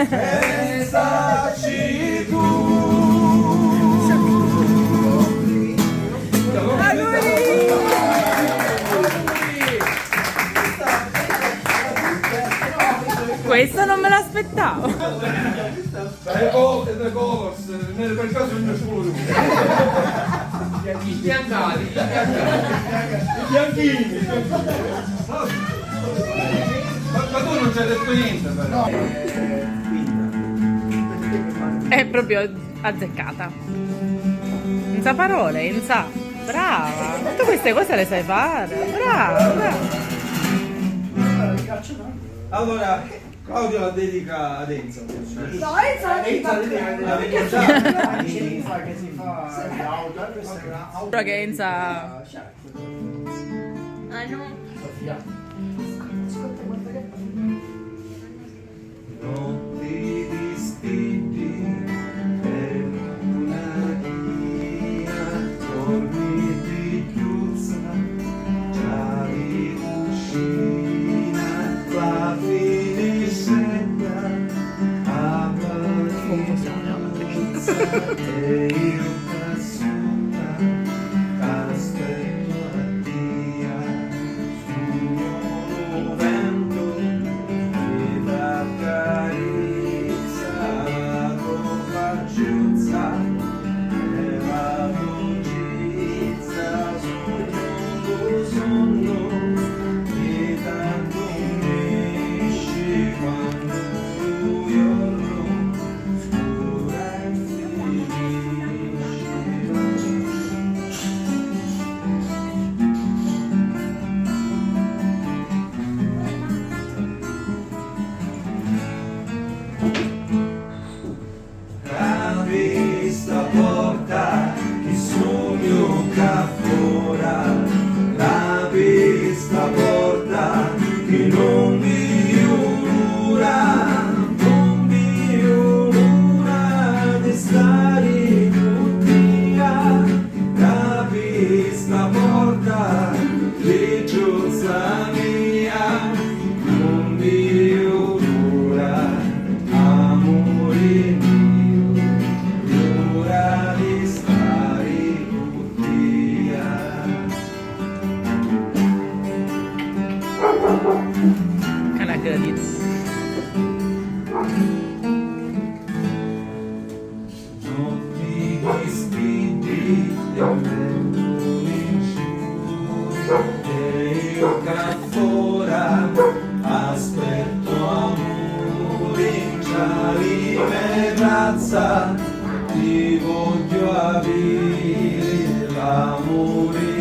Pensaci tu. Questo non me l'aspettavo. Le covers, per caso il mio solo I biancati, i bianchini. Ma tu non ci hai detto niente però. È proprio azzeccata. Non sa parole, non sa. Brava. Tutte queste cose le sai fare. Brava, brava. Allora, Claudio la dedica ad Enzo. No, Enzo la dedica Perché già che si fa l'auto, questa è un'auto. Però che Enza... Ah no. notti di spiti e luna dia, dormiti chiusa, chiavi cuscina, la finestra, apparenza e io cassuta, castello a dia, sul nuovo vento. Questa porta che sogno caffora, la vista porta che non mi onora, non mi onora di stare con te, la vista porta che gioza mia, non mi onora, amore mio. Cara gradito. Notti di spinti e io caffora aspetto amore già li razza ti voglio avere l'amore